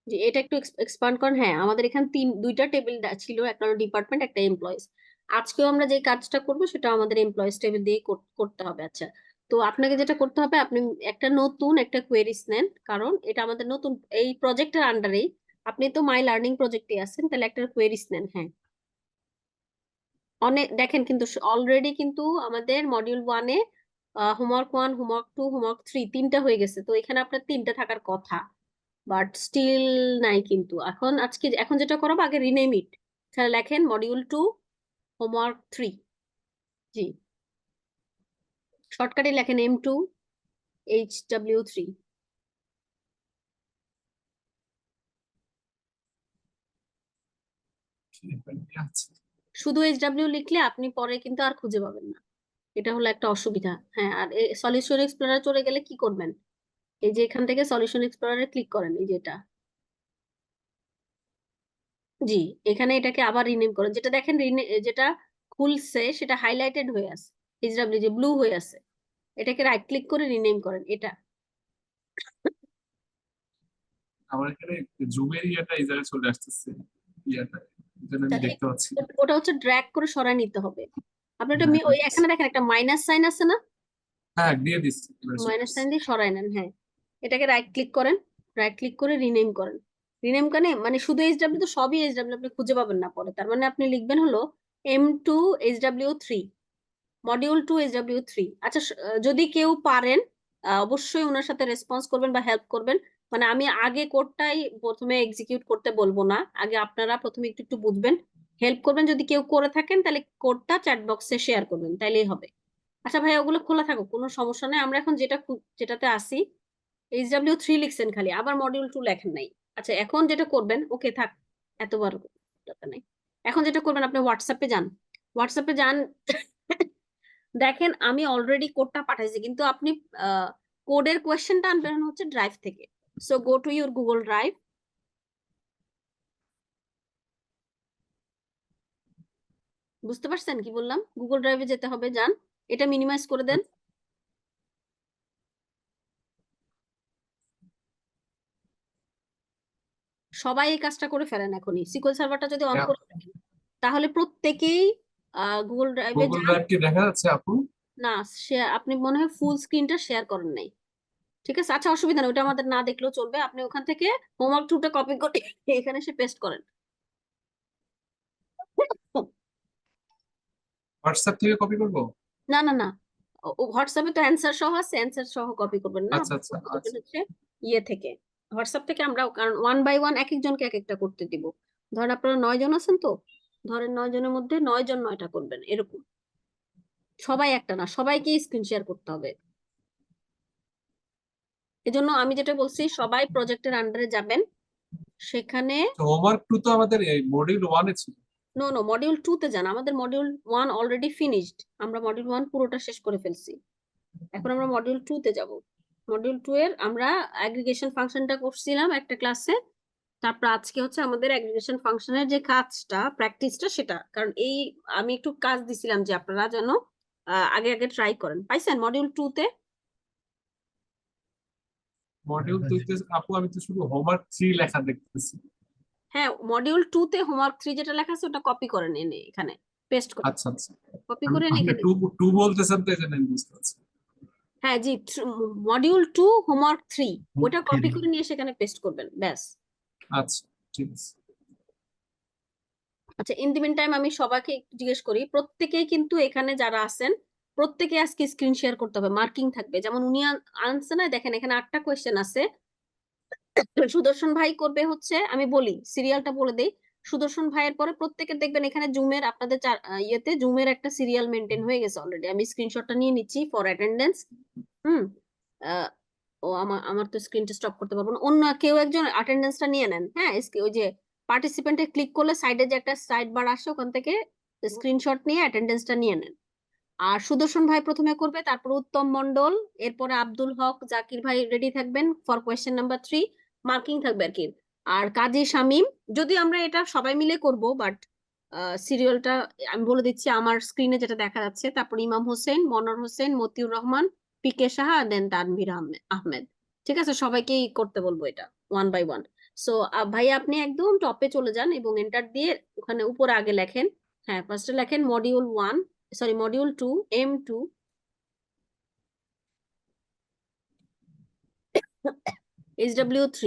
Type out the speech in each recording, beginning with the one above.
জি, এটা একটু এক্সপান্ড করেন। হ্যাঁ, আমাদের এখানে দুইটা টেবিল ছিল, একটা হলো ডিপার্টমেন্ট, একটা এমপ্লয়িজ। আজকেও আমরা যে কাজটা করব সেটা আমাদের এমপ্লয়িজ টেবিল দিয়ে করতে হবে। আচ্ছা, তো আপনাকে যেটা করতে হবে, আপনি একটা নতুন একটা কোয়েরিজ নেন, কারণ এটা আমাদের নতুন এই প্রজেক্টের আন্ডারেই। আপনি তো মাই লার্নিং প্রজেক্টে আছেন, তাহলে একটা কোয়েরিজ নেন। হ্যাঁ, অনেক দেখেন কিন্তু অলরেডি কিন্তু আমাদের মডিউল 1-এ হোমওয়ার্ক 1, হোমওয়ার্ক 2, হোমওয়ার্ক 3 তিনটা হয়ে গেছে, তো এখানে আপনার তিনটা থাকার কথা, বাট স্টিল নাই। কিন্তু এখন যেটা করাবো, আগে রিনেম ইট। তাহলে লেখেন মডিউল 2, হোমওয়ার্ক 3। জি, শর্টকাটে লেখেন M2 HW3। আচ্ছা, শুধু HW লিখলে আপনি পরে কিন্তু আর খুঁজে পাবেন না, এটা হলো একটা অসুবিধা। হ্যাঁ, আর সলিউশন এক্সপ্লোরার চলে গেলে কি করবেন, এই যে এখান থেকে সলিউশন এক্সপ্লোরারে ক্লিক করেন, এই যেটা। জি, এখানে এটাকে আবার রিনেম করেন। যেটা দেখেন যেটা খুলছে সেটা হাইলাইটেড হয়ে আছে, এইচডব্লিউ যে ব্লু হয়ে আছে, এটাকে রাইট ক্লিক করে রিনেম করেন এটা। আমার এখানে জুমের ইয়াটা এই জায়গায় চলে আসতেছে, ইয়াটা এই জন্য আমি তা দেখতে পাচ্ছি না। ওটা হচ্ছে ড্র্যাগ করে সরায় নিতে হবে। আপনি একটা হ্যাঁ, ওই এখানে দেখেন একটা মাইনাস সাইন আছে না, হ্যাঁ দিয়ে দিচ্ছি, এবার চলে মাইনাস আসছে। সাইন দিয়ে সরায় নেন। হ্যাঁ, এটাকে রাইট ক্লিক করেন, রাইট ক্লিক করে রিনেম করেন। রিনেম মানে শুধু এইচডব্লিউ, তো সবই এইচডব্লিউ আপনি খুঁজে পাবেন না পরে। তার মানে আপনি লিখবেন হলো M2 HW3, মডিউল 2 HW3। আচ্ছা, যদি কেউ পারেন অবশ্যই ওনার সাথে রেসপন্স করবেন বা হেল্প করবেন। মানে আমি আগে কোডটাই প্রথমে এক্সিকিউট করতে বলবো না, আগে আপনারা প্রথমে একটু একটু বুঝবেন, হেল্প করবেন। যদি কেউ করে থাকেন তাহলে কোডটা চ্যাট বক্সে শেয়ার করবেন, তাইলেই হবে। আচ্ছা ভাই, ওগুলো খোলা থাকুক, কোনো সমস্যা নেই। আমরা এখন যেটাতে আসি, HW3 লিখছেন খালি, আবার মডিউল 2 লেখেন নাই। আচ্ছা, এখন যেটা করবেন, ওকে থাক, এতবার দরকার নেই। এখন যেটা করবেন, আপনি হোয়াটসঅ্যাপে যান। হোয়াটসঅ্যাপে যান, দেখেন আমি অলরেডি কোডটা পাঠাইছি, কিন্তু আপনি কোডের কোয়েশ্চেনটা আনবেন হচ্ছে ড্রাইভ থেকে। So go to your Google drive. বুঝতে পারছেন কি বললাম? গুগল ড্রাইভে যেতে হবে, যান, এটা মিনিমাইজ করে দেন। সবাই এই কাজটা করে ফেলেন এখনই, সিকিউর সার্ভারটা যদি অন করে রাখেন, তাহলে প্রত্যেকেই গুগল ড্রাইভে গুগল যান। ড্রাইভ কি দেখা যাচ্ছে আপু? না, আপনি মনে হয় ফুল স্ক্রিনটা শেয়ার করেন নাই। ঠিক আছে, আচ্ছা, অসুবিধা নেই, ওটা আমাদের না দেখলেও চলবে। আপনি ওখান থেকে হোমওয়ার্ক 2টা কপি করে এখানে এসে পেস্ট করেন। হোয়াটসঅ্যাপ থেকে কপি করবো? না না না, হোয়াটসঅ্যাপে তো অ্যান্সার সহ আছে, অ্যান্সার সহ কপি করবেন না, আচ্ছা আপনি আচ্ছা কপি করবেন আচ্ছা। হচ্ছে ইয়ে থেকে, হোয়াটসঅ্যাপ থেকে। আমরা কারণ 1 বাই 1 এক একজনকে এক একটা করতে দিব। ধরেন আপনারা 9 জন আছেন, তো ধরেন 9 জনের মধ্যে 9 জন 9টা করবেন, এরকম। সবাই একটা না, সবাইকে স্ক্রিন শেয়ার করতে হবে। এজন্য আমি যেটা বলছি, সবাই প্রজেক্টের আন্ডারে যাবেন, সেখানে। তো হোমওয়ার্ক টু তো আমাদের এই মডিউল ওয়ানে ছিল। নো নো, মডিউল 2-তে যান, আমাদের মডিউল 1 অলরেডি ফিনিশড, আমরা মডিউল 1 পুরোটা শেষ করে ফেলছি। এখন আমরা মডিউল 2-তে যাব। মডিউল 2 এর আমরা অ্যাগ্রিগেশন ফাংশনটা করছিলাম একটা ক্লাসে। তারপর আজকে হচ্ছে আমাদের অ্যাগ্রিগেশন ফাংশনের যে কাজটা, প্র্যাকটিসটা, সেটা। কারণ আমি একটু কাজ দিছিলাম যে আপনারা যেন আগে আগে ট্রাই করেন। পাইছেন মডিউল 2-তে? মডিউল দুইতে আপু আমি তো শুধু হোমওয়ার্ক 3 লেখা দেখতেছি। হ্যাঁ, মডিউল 2-তে হোমওয়ার্ক 3 যেটা লেখা আছে ওটা কপি করেন, এনে এখানে পেস্ট করেন। আচ্ছা আচ্ছা, কপি করে এনে আপনি এখানে। টু টু বলতেছেন তো এই জন্য আমি বুঝতে পারছি। হ্যাঁ জি, মডিউল 2 হোমওয়ার্ক 3 ওটা কপি করে নিয়ে সেখানে পেস্ট করবেন, ব্যাস। আচ্ছা, ঠিক আছে। আচ্ছা, ইন দি মিন টাইম আমি সবাইকে একটু জিজ্ঞেস করি, প্রত্যেকেই কিন্তু এখানে যারা আছেন, প্রত্যেকে আজকে স্ক্রিন শেয়ার করতে হবে, মার্কিং থাকবে। যেমন উনি আনছে না, দেখেন এখানে 8টা কোয়েশ্চেন আছে। সুদর্শন ভাই করবে হচ্ছে, আমি বলি সিরিয়ালটা বলে দেই। সুদর্শন ভাইয়ের পরে প্রত্যেকের দেখবেন এখানে জুমের, আপনাদের ইয়েতে জুমের একটা সিরিয়াল মেনটেন হয়ে গেছে অলরেডি। আমি স্ক্রিনশটটা নিয়ে নিচ্ছি ফর অ্যাটেন্ডেন্স। হুম। আহ, ও আমার আমার তো স্ক্রিনটা স্টপ করতে পারবো না, অন্য কেউ একজন অ্যাটেন্ডেন্সটা নিয়ে নেন। হ্যাঁ, ওই যে পার্টিসিপেন্টে ক্লিক করলে সাইডে যে একটা সাইড বার আসে, ওখান থেকে স্ক্রিনশট নিয়ে অ্যাটেন্ডেন্সটা নিয়ে নেন। আর সুদর্শন ভাই প্রথমে করবে, তারপর উত্তম মন্ডল, এরপরে আব্দুল হক, জাকির ভাই রেডি থাকবেন ফর কোয়েশ্চেন নাম্বার 3, মার্কিং থাকবে আর কি। আর কাজী শামীম, যদি আমরা এটা সবাই মিলে করব, বাট সিরিয়ালটা আমি বলে দিচ্ছি আমার স্ক্রিনে যেটা দেখা যাচ্ছে। তারপর ইমাম হোসেন, মনোয়ার হোসেন, মতিউর রহমান, পিকে সাহা, দেন তানভীর আহমেদ। ঠিক আছে, সবাইকেই করতে বলবো এটা 1 বাই 1। সো ভাই আপনি একদম টপে চলে যান এবং এন্টার দিয়ে ওখানে উপরে আগে লেখেন, হ্যাঁ ফার্স্টে লেখেন module 1, sorry module 2 M2 HW3।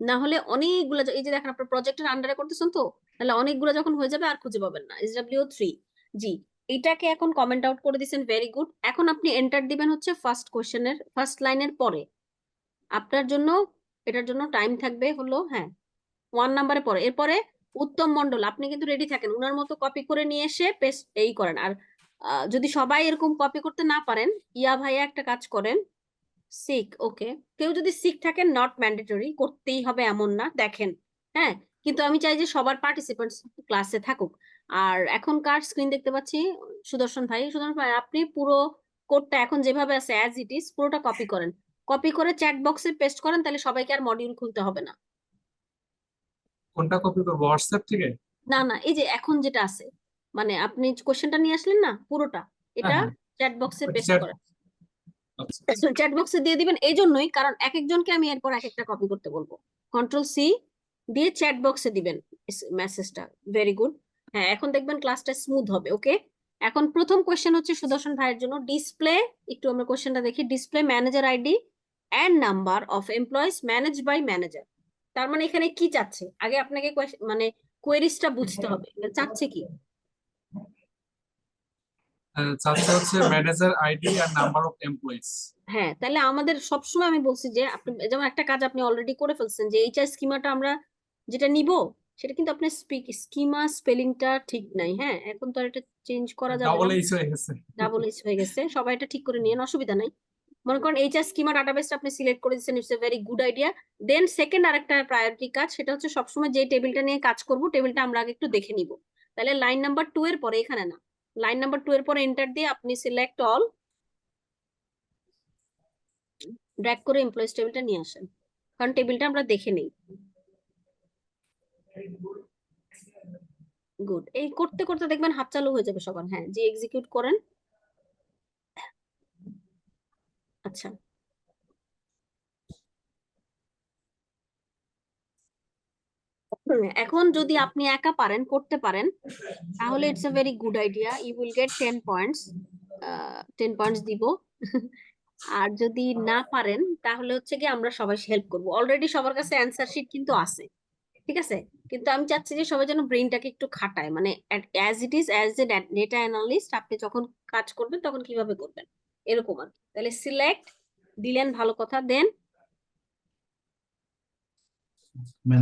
না হলে অনেকগুলো এই যে দেখেন আপনার প্রজেক্টের আন্ডারে করতেছেন তো, তাহলে অনেকগুলো যখন হয়ে যাবে আর খুঁজে পাবেন না। HW3, জি এটাকে এখন কমেন্ট আউট করে দিয়েছেন, ভেরি গুড। এখন আপনি এন্টার দিবেন হচ্ছে ফার্স্ট কোশ্চেনের ফার্স্ট লাইনের পরে। আপনার জন্য এটার জন্য টাইম থাকবে হলো, হ্যাঁ 1 নাম্বারে পরে। এরপরে উত্তম মন্ডল, আপনি কিন্তু রেডি থাকেন, উনার মতো কপি করে নিয়ে এসে পেস্ট এই করেন। আর যদি সবাই এরকম কপি করতে না পারেন, ইয়া ভাইয়া একটা কাজ করেন, সিক, ওকে কেউ যদি সিক থাকেন নট ম্যান্ডেটরি, করতেই হবে এমন না, দেখেন হ্যাঁ। কিন্তু আমি চাই যে সবার পার্টিসিপেন্টস ক্লাসে থাকুক। আর এখনকার স্ক্রিন দেখতে পাচ্ছি সুদর্শন ভাই আপনি পুরো কোডটা এখন যেভাবে আছে অ্যাজ ইট ইজ পুরোটা কপি করেন, কপি করে চ্যাট বক্সে পেস্ট করেন, তাহলে সবাইকে আর মডিউল খুলতে হবে না। কোনটা কপি করবো, হোয়াটসঅ্যাপ থেকে? না না, এই যে এখন যেটা আছে, মানে আপনি কোশ্চেনটা নিয়ে আসলেন না পুরোটা, হ্যাঁ এটা হ্যাঁ, চ্যাট বক্সে ওইটা পেস্ট চ্যাট। করেন। আচ্ছা চ্যাট বক্সে দিয়ে দিবেন এই জন্যই কারণ এক একজনকে আমি এরপর এক একটা কপি করতে বলবো। কন্ট্রোল C দিয়ে চ্যাট বক্সে দিবেন মেসেজটা, ভেরি গুড। হ্যাঁ এখন দেখবেন ক্লাসটা স্মুথ হবে, ওকে। এখন প্রথম কোশ্চেন হচ্ছে সুদর্শন ভাইয়ের জন্য, ডিসপ্লে, একটু আমরা কোশ্চেনটা দেখি, display manager ID and number of employees manage by manager. তার মানে এখানে কি চাচ্ছে, আগে আপনাকে মানে কোয়েরিজটা বুঝতে হবে, চাচ্ছে কি। চাচ্ছে হচ্ছে ম্যানেজার আইডি আর নাম্বার অফ এমপ্লয়িজ। হ্যাঁ তাহলে আমাদের সবসময় আমি বলছি যে আপনি যেমন একটা কাজ আপনি অলরেডি করে ফেলছেন, যে এইচআর স্কিমাটা আমরা যেটা নিব সেটা কিন্তু আপনার স্কিমা স্পেলিংটা ঠিক নাই, হ্যাঁ এখন তো আর এটা চেঞ্জ করা যাবে না, ডাবল এইচ হয়ে গেছে। ডাবল এস হয়ে গেছে, সবাই এটা ঠিক করে নিয়েন, অসুবিধা নাই। মনে করেন এইচআর স্কিমা ডাটাবেসটা আপনি সিলেক্ট করে দিচ্ছেন, it's a very good idea. Then second আরেকটা প্রায়োরিটি কাজ, সেটা হচ্ছে সবসময় যে টেবিলটা নিয়ে কাজ করব টেবিলটা আমরা আগে একটু দেখে নিব। তাহলে লাইন নাম্বার 2 এর পরে, এখানে না, লাইন নাম্বার 2 এর পরে এন্টার দিয়ে আপনি সিলেক্ট অল, ড্র্যাগ করে এমপ্লয়িজ টেবিলটা নিয়ে আসেন, কারণ টেবিলটা আমরা দেখে নেই। গুড, এই করতে করতে দেখবেন হাত চালু হয়ে যাবে সবার, হ্যাঁ যে এক্সিকিউট করেন। আচ্ছা এখন যদি আপনি একা পারেন করতে পারেন, তাহলে it's a very good idea, you will get 10 points, 10 points দিব। আর যদি না পারেন তাহলে হচ্ছে কি আমরা সবাই হেল্প করব, অলরেডি সবার কাছে অ্যান্সার শিট কিন্তু আছে, ঠিক আছে। কিন্তু আমি চাচ্ছি যে সবাই যেন ব্রেনটাকে একটু খাটায়, মানে as it is as a data analyst আপনি যখন কাজ করবেন তখন কিভাবে করবেন এরকম আর কি। তাহলে সিলেক্ট দিলেন, ভালো কথা, দেন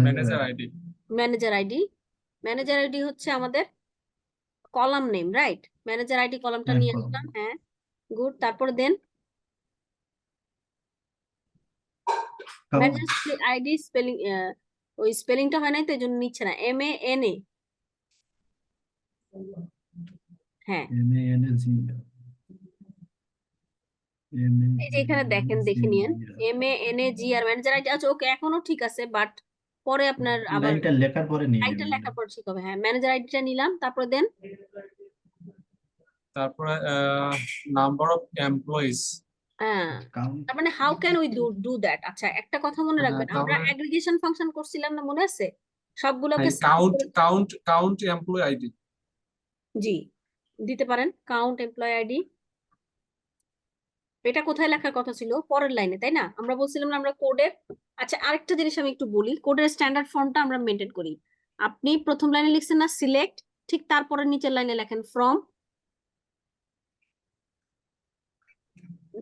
manager ID. Manager ID. Manager ID হচ্ছে আমাদের column name, right? Manager ID কলামটা হ্যাঁ নিয়ে কলাম। আসলাম, হ্যাঁ গুড। তারপরে দেন ম্যানেজার আইডি স্পেলিং, ওই স্পেলিংটা হয় নাই তো এই জন্য নিচ্ছে না, MANA, হ্যাঁ MANAG এই যে এখানে দেখেন, দেখে নিয়েন MANAG আর ম্যানেজার আইডি, আচ্ছা ওকে এখনো ঠিক আছে, বাট পরে আপনার আবার লাইনটা লেখার পরে নিয়ে লাইনটা নেবেন। লেখার পর ঠিক হবে। হ্যাঁ ম্যানেজার আইডিটা নিলাম, তারপরে দেন তারপরে নাম্বার অফ এমপ্লয়িজ। হ্যাঁ, কাউন্ট। তার মানে how can we do that. আচ্ছা একটা কথা মনে রাখবেন, আমরা তারপরে অ্যাগ্রিগেশন ফাংশন করছিলাম না, মনে আছে? সবগুলোকে সাম কাউন্ট করে, কাউন্ট কাউন্ট এমপ্লয় আইডি। জি দিতে পারেন কাউন্ট এমপ্লয় আইডি। এটা কোথায় লেখার কথা ছিল? পরের লাইনে, তাই না? আমরা বলছিলাম না আমরা কোডের, আচ্ছা আরেকটা জিনিস আমি একটু বলি, কোডের স্ট্যান্ডার্ড ফর্মটা আমরা মেনটেন করি। আপনি প্রথম লাইনে লিখছেন না সিলেক্ট, ঠিক তারপরে নিচের লাইনে লেখেন ফ্রম,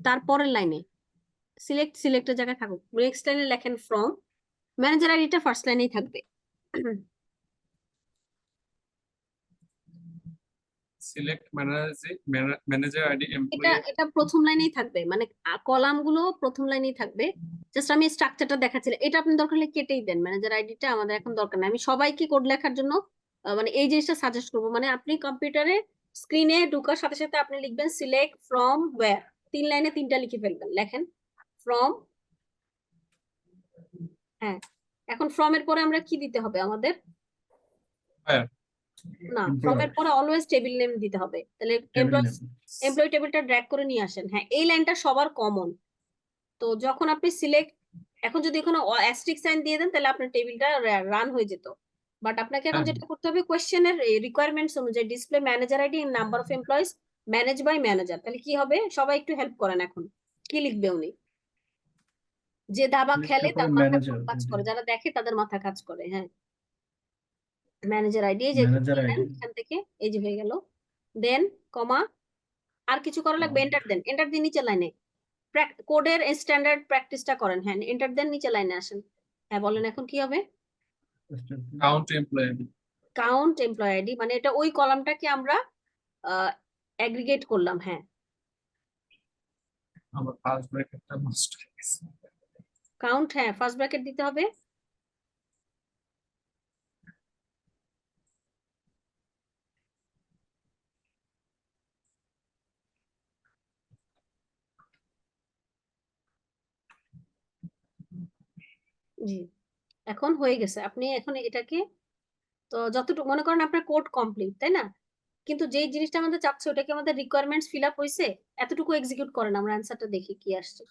তারপরের লাইনে সিলেক্টের জায়গায় থাকুক, নেক্সট লাইনে লেখেন ফ্রম, ম্যানেজার আইডিটা ফার্স্ট লাইনেই থাকবে। সিলেক্ট ম্যানেজার আইডি এটা এমপ্লয়ি। এটা প্রথম লাইনেই থাকবে, মানে কলাম গুলো প্রথম লাইনেই থাকবে। জাস্ট আমি স্ট্রাকচারটা দেখাচ্ছিলাম, এটা আপনি দরকার হলে কেটেই দেন, ম্যানেজার আইডিটা আমাদের এখন দরকার নাই। আমি সবাইকে কোড লেখার জন্য মানে এই জিনিসটা সাজেস্ট করবো, মানে আপনি কম্পিউটারে স্ক্রিনে ঢোকার সাথে সাথে আপনি লিখবেন সিলেক্ট ফ্রম ওয়্যার, 3 লাইনে 3টা লিখে ফেলবেন, লেখেন ফ্রম, হ্যাঁ। এখন ফ্রম এর পরে আমরা কি দিতে হবে আমাদের? না, ফ্রম এর পরে অলওয়েজ টেবিল নেম দিতে হবে, তাহলে টেবিল নেম। এমপ্লয়ি টেবিলটা ড্র্যাগ করে নিয়ে আসেন, হ্যাঁ এই লাইনটা সবার কমন। তো যখন আপনি সিলেক্ট এখন যদি এখানে অ্যাস্টেরিস্ক সাইন দিয়ে দেন তাহলে আপনার টেবিলটা রান হয়ে যেত। বাট আপনাকে এখন হ্যাঁ যেটা করতে হবে কোয়েশ্চেনের রিকোয়ারমেন্টস অনুযায়ী display manager ID number of employees manage by manager, তাহলে কি হবে? সবাই একটু হেল্প করেন এখন, কি লিখবে উনি? যে দাবা খেলে তার মাথা ম্যানেজার কাজ করে, যারা দেখে তাদের মাথা কাজ করে। হ্যাঁ, ম্যানেজার আইডি এই যে ম্যানেজার দিয়ে দেন আইডি এখান থেকে, এই যে হয়ে গেল। দেন কমা, আর কিছু করা লাগবে? এন্টার দেন, এন্টার দিয়ে নিচে লাইনে কোডের স্ট্যান্ডার্ড প্র্যাকটিসটা করেন। হ্যাঁ, এন্টার দেন, নিচে লাইনে আসেন। হ্যাঁ বলেন এখন কি হবে? Count employee ID. Count employ ID, মানে এটা ওই কলামটাকে আমরা অ্যাগ্রিগেট করলাম। হ্যাঁ, আমার ফার্স্ট ব্র্যাকেটটা নষ্ট হয়ে গেছে। কাউন্ট, হ্যাঁ ফার্স্ট ব্র্যাকেট দিতে হবে। জি, এখন হয়ে গেছে। আপনি এখন এটাকে, তো যতটুকু মনে করেন আপনার কোড কমপ্লিট, তাই না? কিন্তু যেই জিনিসটা আমাদের চাচ্ছে ওটা কি আমাদের রিকোয়ারমেন্টস ফিল আপ হয়েছে? এতটুকু এক্সিকিউট করেন, আমরা অ্যান্সারটা দেখি কি আসছে।